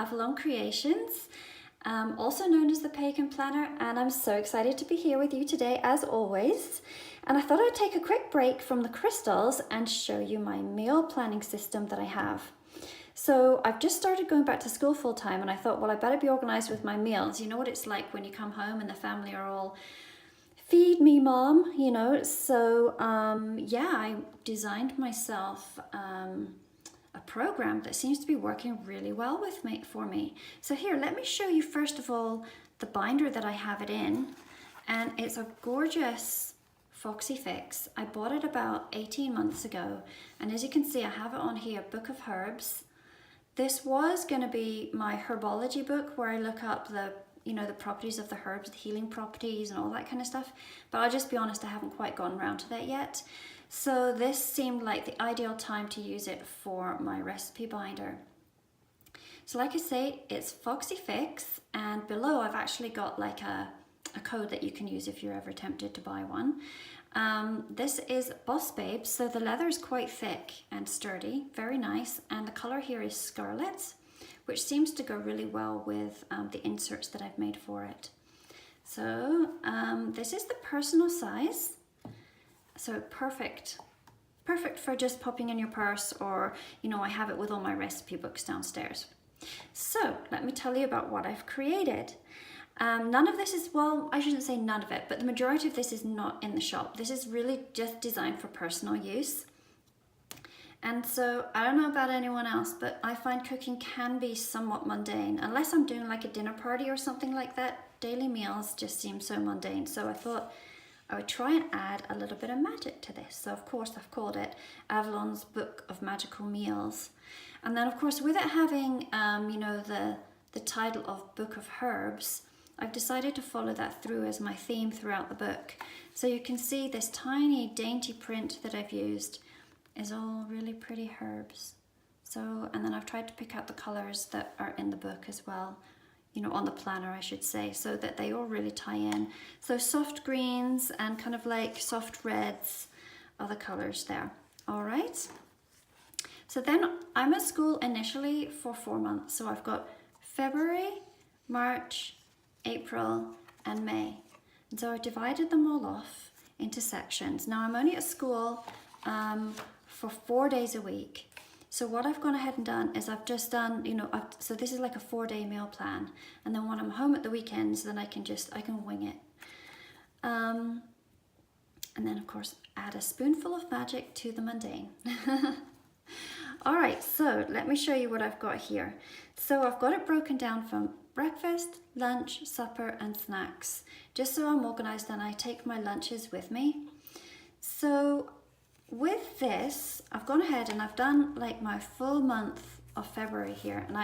Avalon Creations, also known as the Pagan Planner, and I'm so excited to be here with you today as always. And I thought I'd take a quick break from the crystals and show you my meal planning system that I have. So I've just started going back to school full time, and I thought, well, I better be organized with my meals. You know what it's like when you come home and the family are all, feed me, mom, you know. So yeah, I designed myself a program that seems to be working really well for me. So here, let me show you first of all the binder that I have it in, and it's a gorgeous Foxy fix. I bought it about 18 months ago, and as you can see, I have it on here, Book of Herbs. This was going to be my herbology book where I look up the properties of the herbs, the healing properties and all that kind of stuff. But I'll just be honest, I haven't quite gotten around to that yet. So this seemed like the ideal time to use it for my recipe binder. So like I say, it's Foxy Fix, and below I've actually got like a code that you can use if you're ever tempted to buy one. This is Boss Babe, so the leather is quite thick and sturdy, very nice, and the color here is Scarlet, which seems to go really well with the inserts that I've made for it. So this is the personal size, so perfect for just popping in your purse, or I have it with all my recipe books downstairs. So let me tell you about what I've created. None of this is, well, I shouldn't say none of it, but the majority of this is not in the shop. This is really just designed for personal use. And so I don't know about anyone else, but I find cooking can be somewhat mundane. Unless I'm doing like a dinner party or something like that, daily meals just seem so mundane. So I thought I would try and add a little bit of magic to this. So of course I've called it Avalon's Book of Magical Meals. And then of course with it having, the title of Book of Herbs, I've decided to follow that through as my theme throughout the book. So you can see this tiny dainty print that I've used is all really pretty herbs. So, and then I've tried to pick out the colors that are in the book as well, on the planner I should say, so that they all really tie in. So soft greens and kind of like soft reds are the colors there. All right. So then I'm at school initially for 4 months. So I've got February, March, April and May. And so I divided them all off into sections. Now I'm only at school for 4 days a week. So what I've gone ahead and done is I've just done, so this is like a 4-day meal plan. And then when I'm home at the weekends, then I can wing it. And then of course, add a spoonful of magic to the mundane. All right, so let me show you what I've got here. So I've got it broken down from breakfast, lunch, supper, and snacks. Just so I'm organized and I take my lunches with me. So with this, I've gone ahead and I've done like my full month of February here, and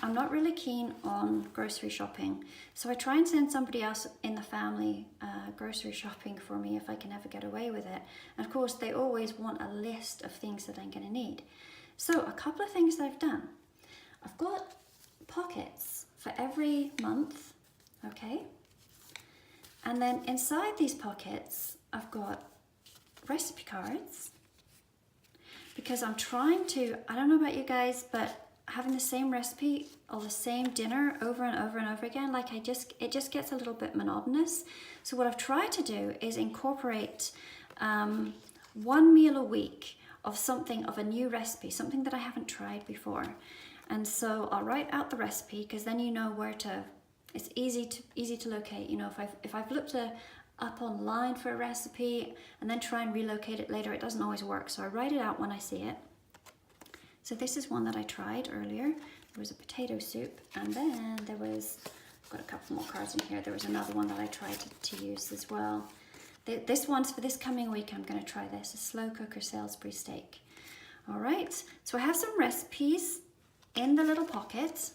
I'm not really keen on grocery shopping. So I try and send somebody else in the family grocery shopping for me if I can ever get away with it. And of course, they always want a list of things that I'm going to need. So a couple of things that I've done. I've got pockets for every month, okay? And then inside these pockets, I've got recipe cards, because I'm trying to, I don't know about you guys, but having the same recipe or the same dinner over and over and over again, like it just gets a little bit monotonous. So what I've tried to do is incorporate 1 meal a week of something, of a new recipe, something that I haven't tried before. And so I'll write out the recipe, because then you know where to, it's easy to locate. If I've looked up online for a recipe and then try and relocate it later, it doesn't always work. So I write it out when I see it. So this is one that I tried earlier. There was a potato soup, and then there was, I've got a couple more cards in here. There was another one that I tried to use as well. This one's for this coming week. I'm going to try this, a slow cooker Salisbury steak. All right, so I have some recipes in the little pocket,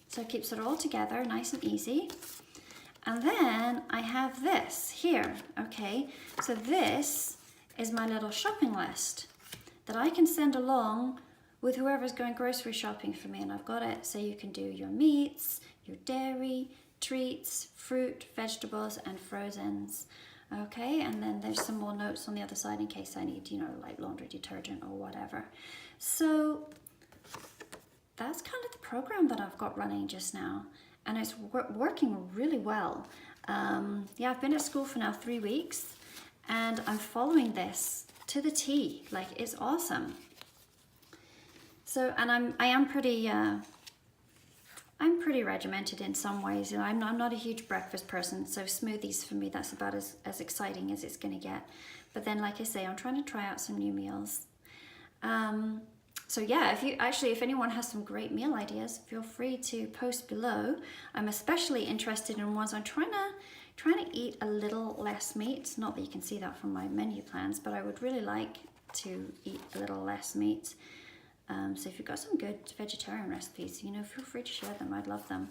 so it keeps it all together nice and easy. And then I have this here, okay? So this is my little shopping list that I can send along with whoever's going grocery shopping for me, and I've got it so you can do your meats, your dairy, treats, fruit, vegetables, and frozens. Okay, and then there's some more notes on the other side in case I need, like laundry detergent or whatever. So that's kind of the program that I've got running just now, and it's working really well. Yeah, I've been at school for now 3 weeks, and I'm following this to the T. Like, it's awesome. So, and I am pretty regimented in some ways. You know, I'm not a huge breakfast person, so smoothies for me, that's about as exciting as it's going to get. But then, like I say, I'm trying to try out some new meals. So yeah, if anyone has some great meal ideas, feel free to post below. I'm especially interested in ones I'm trying to eat a little less meat. Not that you can see that from my menu plans, but I would really like to eat a little less meat. So if you've got some good vegetarian recipes, you know, feel free to share them. I'd love them.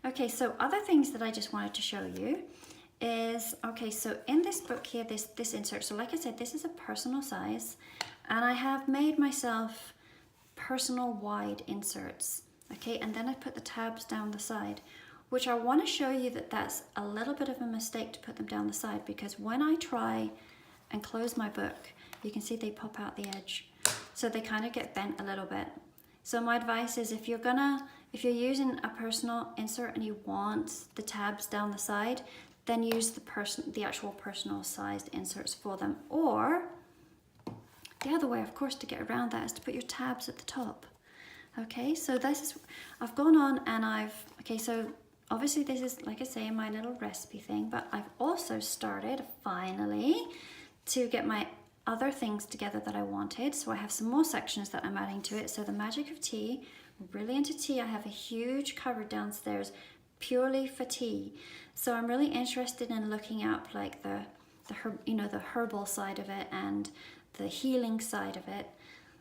Okay, so other things that I just wanted to show you is, okay, so in this book here, this insert, so like I said, this is a personal size, and I have made myself personal wide inserts, okay, and then I put the tabs down the side, which I want to show you that that's a little bit of a mistake to put them down the side, because when I try and close my book, you can see they pop out the edge. So they kind of get bent a little bit. So my advice is, if you're using a personal insert and you want the tabs down the side, then use the actual personal sized inserts for them. Or the other way, of course, to get around that is to put your tabs at the top. Okay, so I've gone on and so obviously this is, like I say, my little recipe thing, but I've also started finally to get my other things together that I wanted. So I have some more sections that I'm adding to it. So the magic of tea, really into tea. I have a huge cupboard downstairs purely for tea. So I'm really interested in looking up like the herbal side of it and the healing side of it.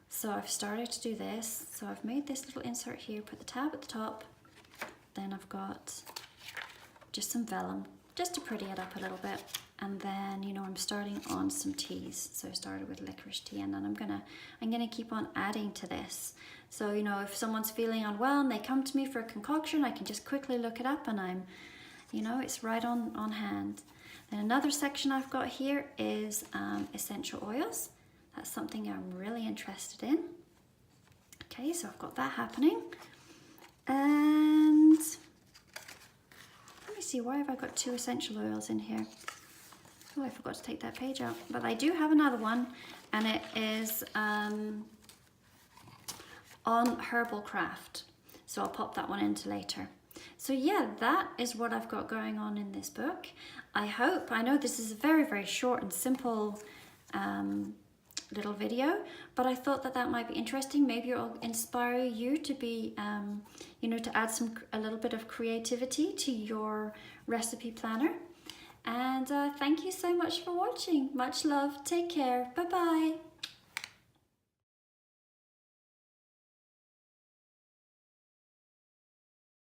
So I've started to do this. So I've made this little insert here, put the tab at the top. Then I've got just some vellum, just to pretty it up a little bit. And then, you know, I'm starting on some teas. So I started with licorice tea, and then I'm gonna keep on adding to this. So, you know, if someone's feeling unwell and they come to me for a concoction, I can just quickly look it up, and it's right on hand. Then another section I've got here is essential oils. That's something I'm really interested in. Okay, so I've got that happening. And let me see, why have I got 2 essential oils in here? Oh, I forgot to take that page out. But I do have another one, and it is on herbal craft. So I'll pop that one into later. So yeah, that is what I've got going on in this book. I know this is a very, very short and simple little video, but I thought that might be interesting. Maybe it'll inspire you to be, to add a little bit of creativity to your recipe planner. And thank you so much for watching. Much love. Take care. Bye-bye.